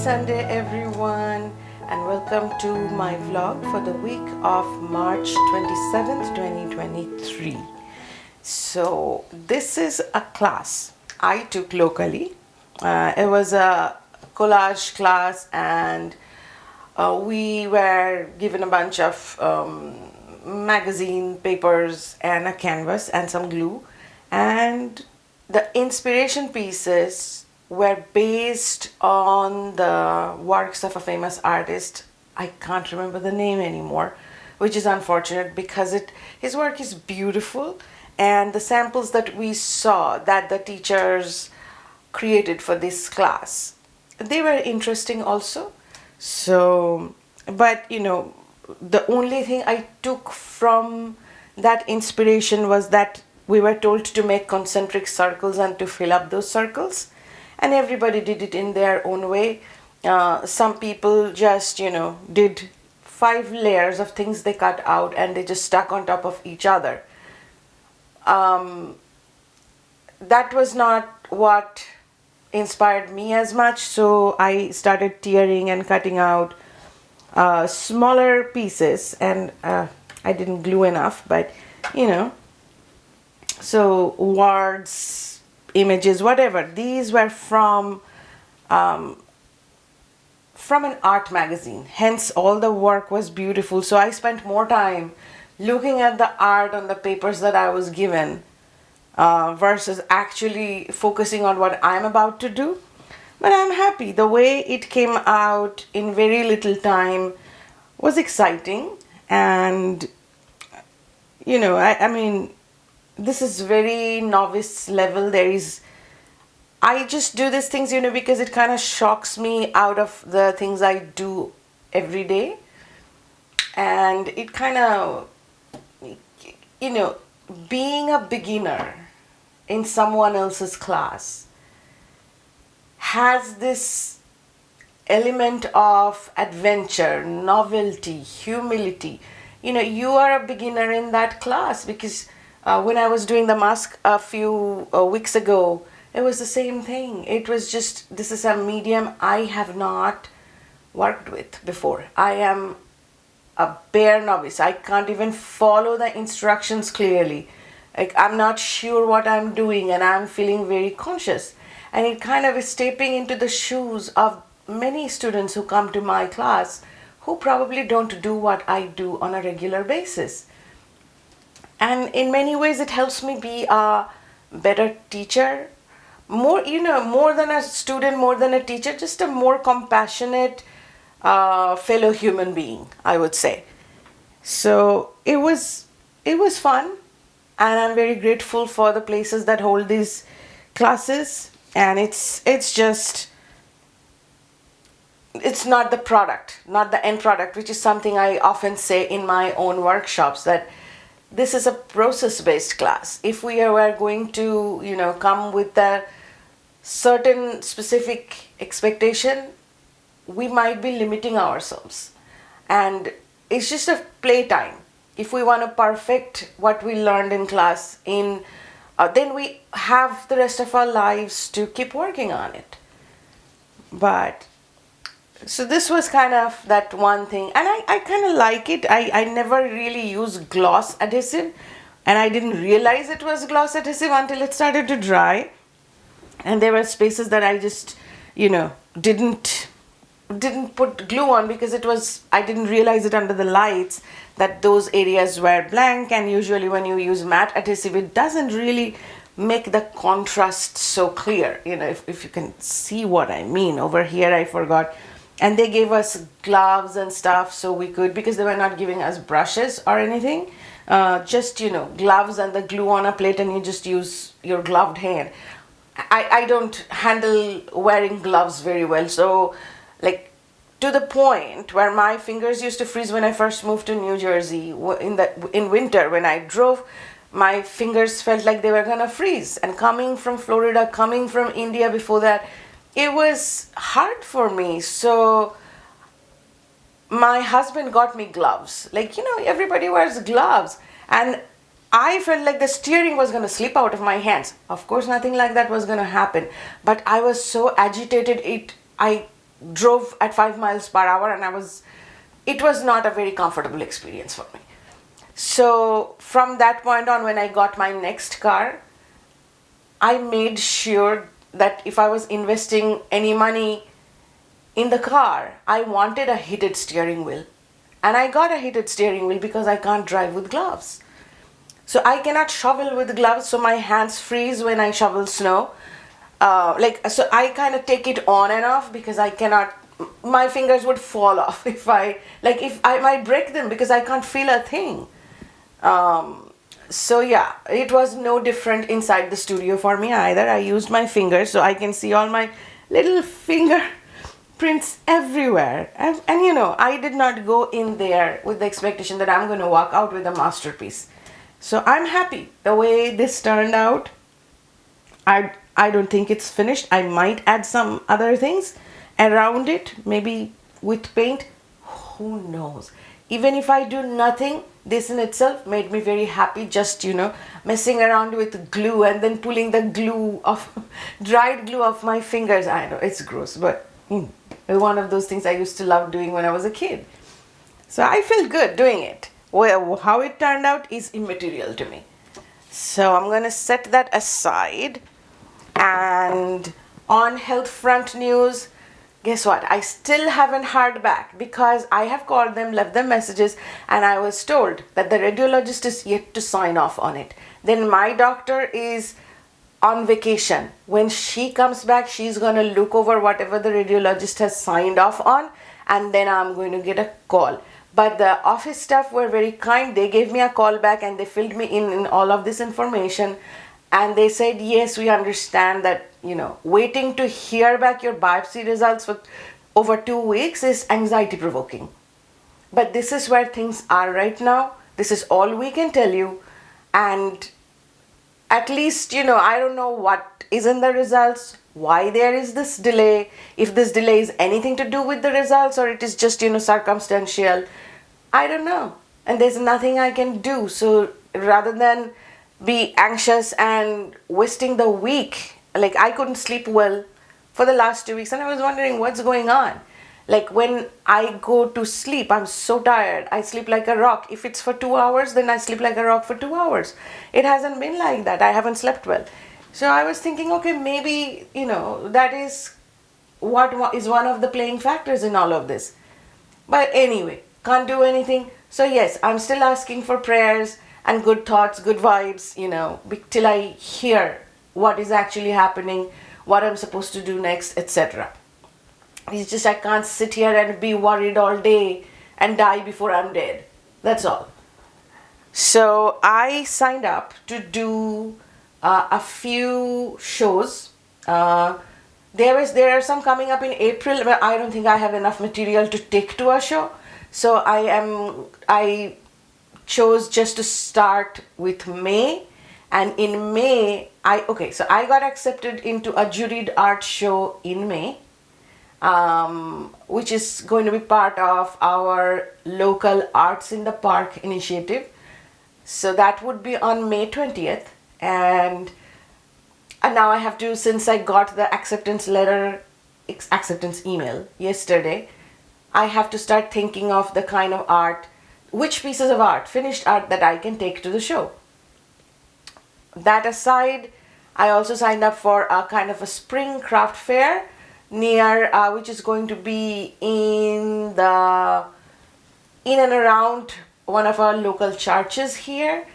Sunday, everyone, and welcome to my vlog for the week of March 27th, 2023. So, this is a class I took locally. It was a collage class, and we were given a bunch of magazine papers and a canvas and some glue, and the inspiration pieces were based on the works of a famous artist. I can't remember the name anymore, which is unfortunate because his work is beautiful, and the samples that we saw that the teachers created for this class, they were interesting also. So, but the only thing I took from that inspiration was that we were told to make concentric circles and to fill up those circles, and everybody did it in their own way. Some people just did 5 layers of things they cut out and they just stuck on top of each other. That was not what inspired me as much, so I started tearing and cutting out smaller pieces, and I didn't glue enough, but so words, images, whatever, these were from an art magazine, hence all the work was beautiful. So I spent more time looking at the art on the papers that I was given versus actually focusing on what I'm about to do. But I'm happy. The way it came out in very little time was exciting, and I mean, this is very novice level. I just do these things because it kind of shocks me out of the things I do every day, and it kind of being a beginner in someone else's class has this element of adventure, novelty, humility. You are a beginner in that class because when I was doing the mask a few weeks ago, it was the same thing. It was just, this is a medium I have not worked with before. I am a bare novice. I can't even follow the instructions clearly. Like, I'm not sure what I'm doing, and I'm feeling very conscious. And it kind of is stepping into the shoes of many students who come to my class who probably don't do what I do on a regular basis. And in many ways, it helps me be a better teacher, more than a student, more than a teacher, just a more compassionate fellow human being, I would say. So it was fun, and I'm very grateful for the places that hold these classes. And it's not the product, not the end product, which is something I often say in my own workshops, that this is a process-based class. If we were going to come with a certain specific expectation, we might be limiting ourselves, and it's just a playtime. If we want to perfect what we learned in class, then we have the rest of our lives to keep working on it. But so this was kind of that one thing, and I kind of like it. I never really use gloss adhesive, and I didn't realize it was gloss adhesive until it started to dry. And there were spaces that I just didn't put glue on because I didn't realize it under the lights that those areas were blank. And usually when you use matte adhesive, it doesn't really make the contrast so clear, if you can see what I mean. Over here I forgot, and they gave us gloves and stuff so we could, because they were not giving us brushes or anything, just gloves and the glue on a plate, and you just use your gloved hand. I don't handle wearing gloves very well, so like to the point where my fingers used to freeze when I first moved to New Jersey. In winter when I drove, my fingers felt like they were gonna freeze. And coming from Florida, coming from India before that, it was hard for me. So my husband got me gloves. Everybody wears gloves, and I felt like the steering was going to slip out of my hands. Of course, nothing like that was going to happen, but I was so agitated. I drove at 5 miles per hour, and it was not a very comfortable experience for me. So from that point on, when I got my next car, I made sure that if I was investing any money in the car, I wanted a heated steering wheel. And I got a heated steering wheel because I can't drive with gloves. So I cannot shovel with gloves, so my hands freeze when I shovel snow. So I kind of take it on and off because I cannot, my fingers would fall off if I might break them because I can't feel a thing. So yeah, it was no different inside the studio for me either. I used my fingers so I can see all my little fingerprints everywhere. And I did not go in there with the expectation that I'm going to walk out with a masterpiece. So I'm happy the way this turned out. I don't think it's finished. I might add some other things around it, maybe with paint. Who knows? Even if I do nothing, this in itself made me very happy. Just messing around with glue and then pulling the glue off, dried glue off my fingers. I know it's gross, but one of those things I used to love doing when I was a kid. So I felt good doing it. Well, how it turned out is immaterial to me. So I'm gonna set that aside. And on health front news, guess what? I still haven't heard back because I have called them, left them messages, and I was told that the radiologist is yet to sign off on it. Then my doctor is on vacation. When she comes back, she's going to look over whatever the radiologist has signed off on, and then I'm going to get a call. But the office staff were very kind. They gave me a call back and they filled me in all of this information. And they said, yes, we understand that, waiting to hear back your biopsy results for over 2 weeks is anxiety provoking. But this is where things are right now. This is all we can tell you. And at least, I don't know what is in the results, why there is this delay, if this delay is anything to do with the results or it is just, circumstantial. I don't know. And there's nothing I can do. So rather than be anxious and wasting the week, I couldn't sleep well for the last 2 weeks and I was wondering what's going on. When I go to sleep, I'm so tired. I sleep like a rock. If it's for 2 hours, then I sleep like a rock for 2 hours. It hasn't been like that. I haven't slept well. So I was thinking, okay, maybe, that is what is one of the playing factors in all of this. But anyway, can't do anything. So yes, I'm still asking for prayers and good thoughts, good vibes, till I hear what is actually happening, what I'm supposed to do next, etc. It's just I can't sit here and be worried all day and die before I'm dead. That's all. So I signed up to do a few shows. There are some coming up in April, but I don't think I have enough material to take to a show. So I chose just to start with May, and in May I got accepted into a juried art show in May, which is going to be part of our local Arts in the Park initiative. So that would be on May 20th, and now I have to, since I got the acceptance email yesterday, I have to start thinking of the kind of art, which pieces of art, finished art, that I can take to the show. That aside, I also signed up for a kind of a spring craft fair which is going to be in and around one of our local churches here.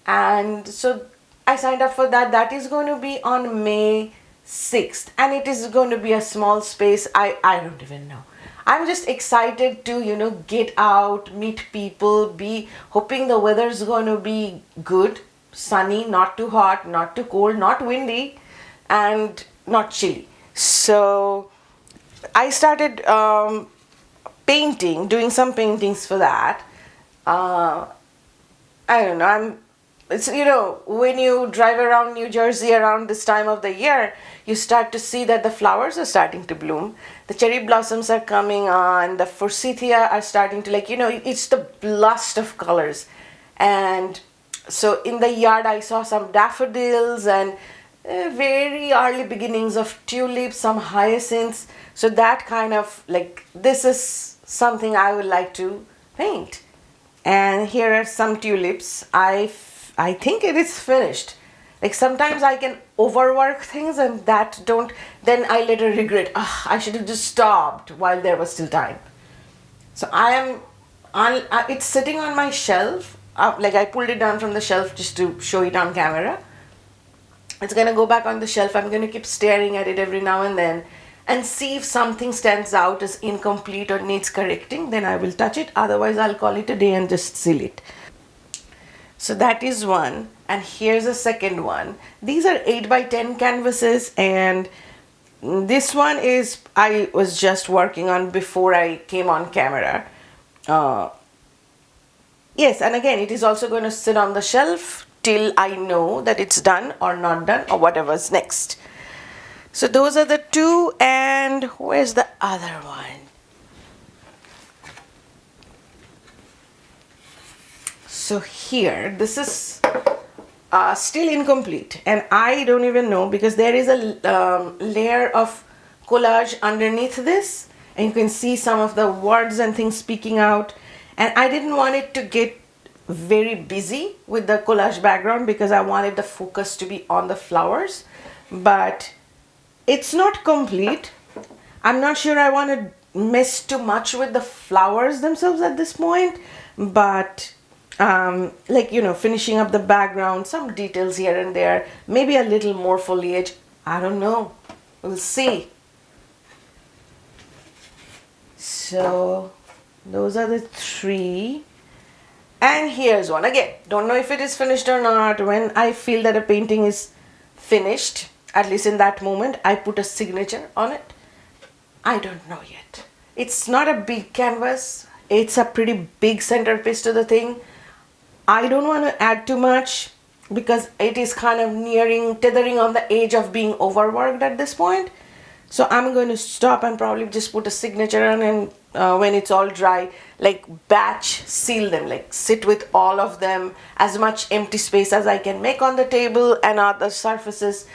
And so I signed up for that. That is going to be on May 6th. And it is going to be a small space. I don't even know. I'm just excited to, get out, meet people, be hoping the weather's going to be good, sunny, not too hot, not too cold, not windy, and not chilly. So I started doing some paintings for that. I don't know, it's, when you drive around New Jersey around this time of the year, you start to see that the flowers are starting to bloom. The cherry blossoms are coming on. The forsythia are starting to, it's the blast of colors. And so in the yard, I saw some daffodils and very early beginnings of tulips, some hyacinths. So that kind of like, this is something I would like to paint. And here are some tulips. I think it is finished. Like sometimes I can overwork things and that don't, then I later regret, I should have just stopped while there was still time. So I am on, it's sitting on my shelf. Like I pulled it down from the shelf just to show it on camera. It's gonna go back on the shelf. I'm gonna keep staring at it every now and then and see if something stands out as incomplete or needs correcting, then I will touch it. Otherwise I'll call it a day and just seal it. So that is one, and here's a second one. These are 8x10 canvases, and this one is I was just working on before I came on camera. Yes, and again it is also going to sit on the shelf till I know that it's done or not done or whatever's next. So those are the two, and where's the other one? So here, this is still incomplete, and I don't even know because there is a layer of collage underneath this, and you can see some of the words and things speaking out, and I didn't want it to get very busy with the collage background because I wanted the focus to be on the flowers, but it's not complete. I'm not sure I want to mess too much with the flowers themselves at this point, but like, you know, finishing up the background, some details here and there, maybe a little more foliage. I don't know. We'll see. So those are the three. And here's one. Again, don't know if it is finished or not. When I feel that a painting is finished, at least in that moment, I put a signature on it. I don't know yet. It's not a big canvas. It's a pretty big centerpiece to the thing. I don't want to add too much because it is kind of tethering on the edge of being overworked at this point. So I'm going to stop and probably just put a signature on, and when it's all dry, like batch seal them, like sit with all of them, as much empty space as I can make on the table and other surfaces,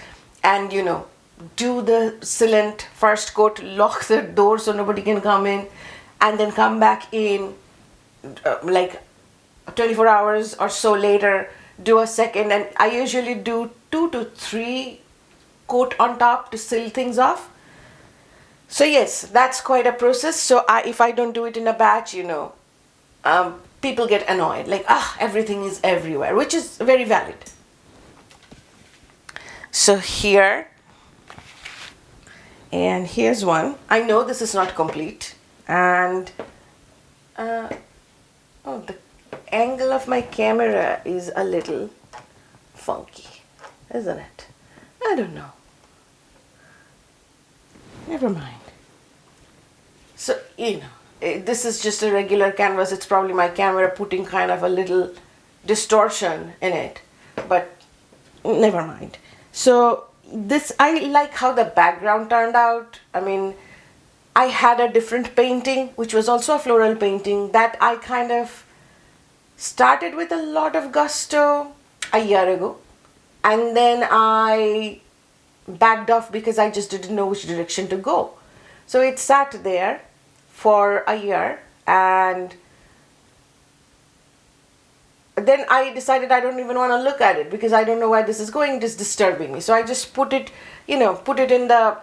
and you know, do the sealant first coat, lock the door so nobody can come in, and then come back in like 24 hours or so later, do a second, and I usually do 2 to 3 coat on top to seal things off. So yes, that's quite a process. So if I don't do it in a batch, you know, people get annoyed, like, everything is everywhere, which is very valid. So here, and here's one. I know this is not complete, and the angle of my camera is a little funky, isn't it? I don't know. Never mind. So, you know, this is just a regular canvas. It's probably my camera putting kind of a little distortion in it, but never mind. So this, I like how the background turned out. I mean, I had a different painting, which was also a floral painting, that I kind of started with a lot of gusto a year ago, and then I backed off because I just didn't know which direction to go. So it sat there for a year, and then I decided I don't even want to look at it because I don't know where this is going. It is disturbing me. So I just put it, you know, put it in the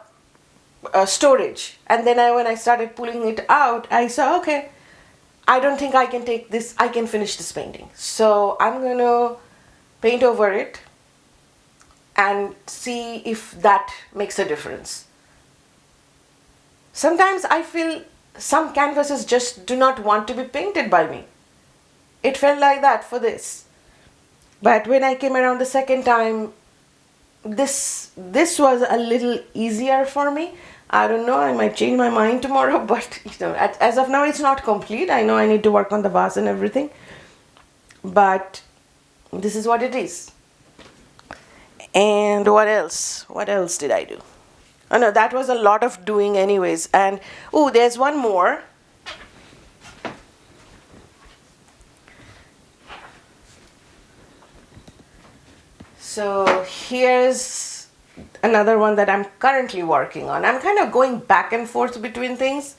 storage. And then when I started pulling it out, I saw, okay, I don't think I can take this, I can finish this painting. So I'm going to paint over it and see if that makes a difference. Sometimes I feel some canvases just do not want to be painted by me. It felt like that for this. But when I came around the second time, this was a little easier for me. I don't know, I might change my mind tomorrow, but you know, as of now it's not complete. I know I need to work on the vase and everything, but this is what it is. And what else? What else did I do? Oh no, that was a lot of doing anyways. And oh, there's one more. So here's another one that I'm currently working on. I'm kind of going back and forth between things.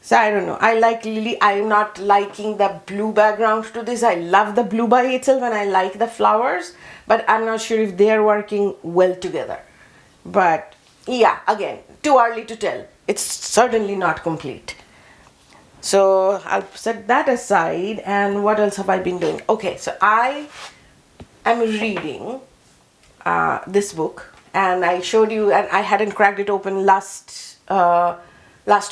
So I don't know. I like Lily. I'm not liking the blue background to this. I love the blue by itself and I like the flowers, but I'm not sure if they're working well together. But yeah, again, too early to tell. It's certainly not complete. So I'll set that aside. And what else have I been doing? Okay, so I am reading this book, and I showed you, and I hadn't cracked it open last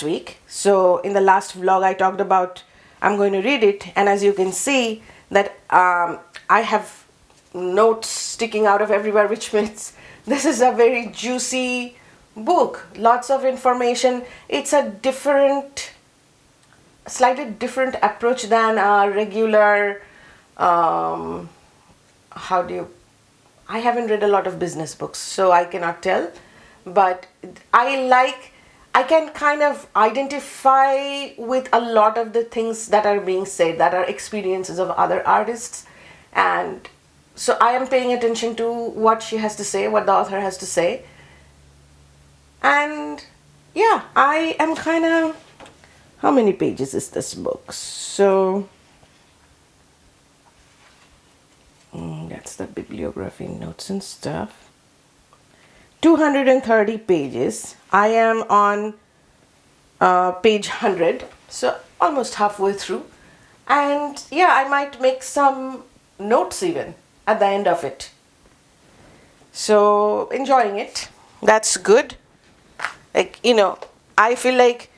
week. So in the last vlog, I talked about I'm going to read it, and as you can see that I have notes sticking out of everywhere, which means this is a very juicy book. Lots of information. It's a slightly different approach than a regular. I haven't read a lot of business books, so I cannot tell, but I can kind of identify with a lot of the things that are being said, that are experiences of other artists. And so I am paying attention to what she has to say, what the author has to say. And yeah, I am kind of, how many pages is this book? So that's the bibliography, notes and stuff. 230 pages. I am on page 100, so almost halfway through. And yeah, I might make some notes even at the end of it. So enjoying it. That's good. Like, I feel like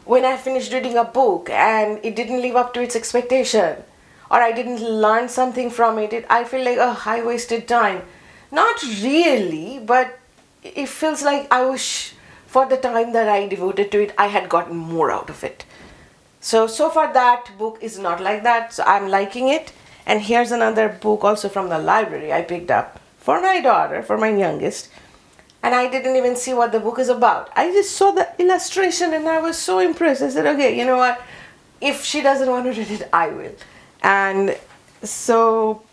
when I finished reading a book and it didn't live up to its expectation, or I didn't learn something from it, I feel like, oh, I wasted time. Not really, but it feels like I wish for the time that I devoted to it, I had gotten more out of it. So far that book is not like that, so I'm liking it. And here's another book also from the library I picked up for my daughter, for my youngest. And I didn't even see what the book is about. I just saw the illustration and I was so impressed. I said, okay, you know what? If she doesn't want to read it, I will. And so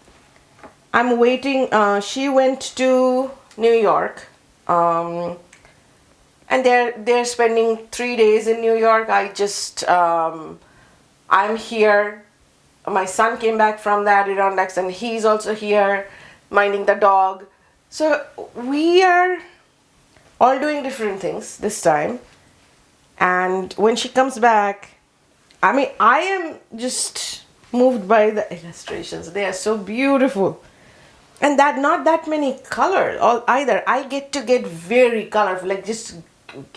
I'm waiting. She went to New York, and they're spending 3 days in New York. I'm here. My son came back from the Adirondacks, and he's also here minding the dog. So we are all doing different things this time. And when she comes back, I am just moved by the illustrations. They are so beautiful, and that not that many colors either. I get very colorful, like just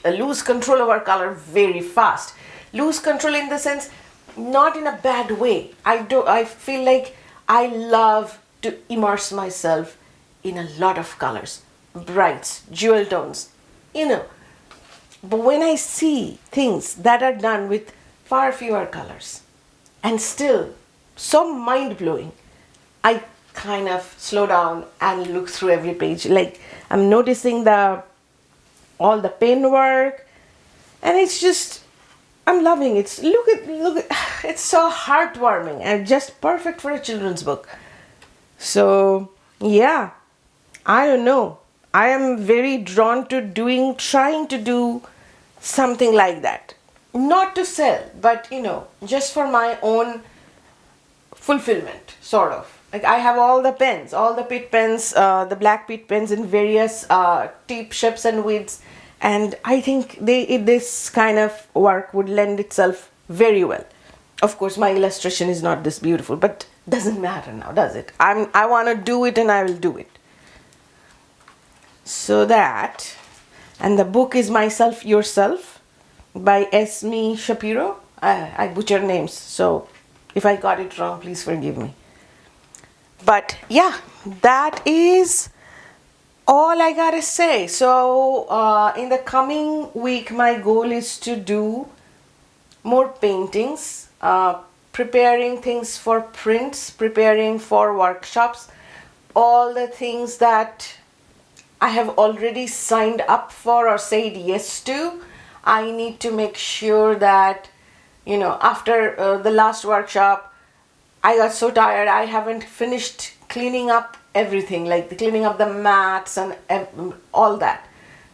lose control over color very fast. Lose control in the sense, not in a bad way. I feel like I love to immerse myself in a lot of colors, brights, jewel tones, but when I see things that are done with far fewer colors and still so mind-blowing, I kind of slow down and look through every page. Like, I'm noticing all the pen work, and it's just, I'm loving it. Look at it's so heartwarming and just perfect for a children's book. So yeah, I don't know, I am very drawn to trying to do something like that, not to sell, but just for my own fulfillment, sort of. Like, I have all the pens, all the Pitt pens, the black Pitt pens in various tip shapes and widths, and I think this kind of work would lend itself very well. Of course, my illustration is not this beautiful, but doesn't matter now, does it? I want to do it, and I will do it. So that, and the book is Myself Yourself by Esme Shapiro. I butcher names, so if I got it wrong, please forgive me. But yeah, that is all I gotta say. So in the coming week, my goal is to do more paintings, preparing things for prints, preparing for workshops, all the things that I have already signed up for or said yes to. I need to make sure that, after the last workshop, I got so tired, I haven't finished cleaning up everything, like the cleaning up the mats and all that.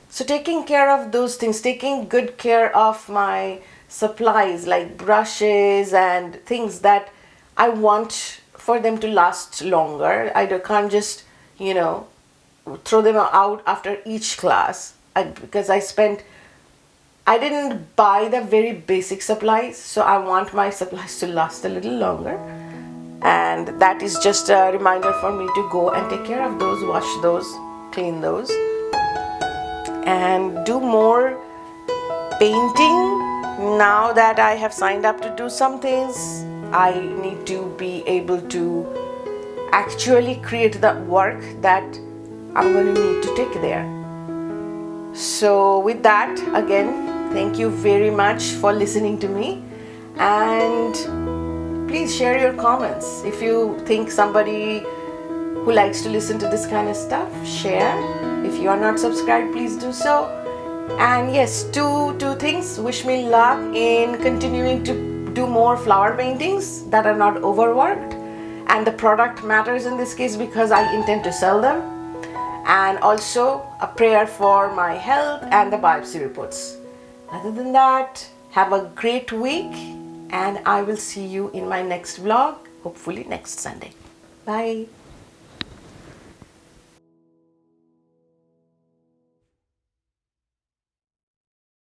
So taking care of those things, taking good care of my supplies like brushes and things that I want for them to last longer. Can't just, throw them out after each class, because I didn't buy the very basic supplies, so I want my supplies to last a little longer. And that is just a reminder for me to go and take care of those, wash those, clean those, and do more painting. Now that I have signed up to do some things, I need to be able to actually create the work that I'm going to need to take there. So with that, again, thank you very much for listening to me, and please share your comments. If you think somebody who likes to listen to this kind of stuff, share. If you are not subscribed, please do so. And yes, two things. Wish me luck in continuing to do more flower paintings that are not overworked, and the product matters in this case because I intend to sell them. And also a prayer for my health and the biopsy reports. Other than that, have a great week, and I will see you in my next vlog, hopefully next Sunday. Bye.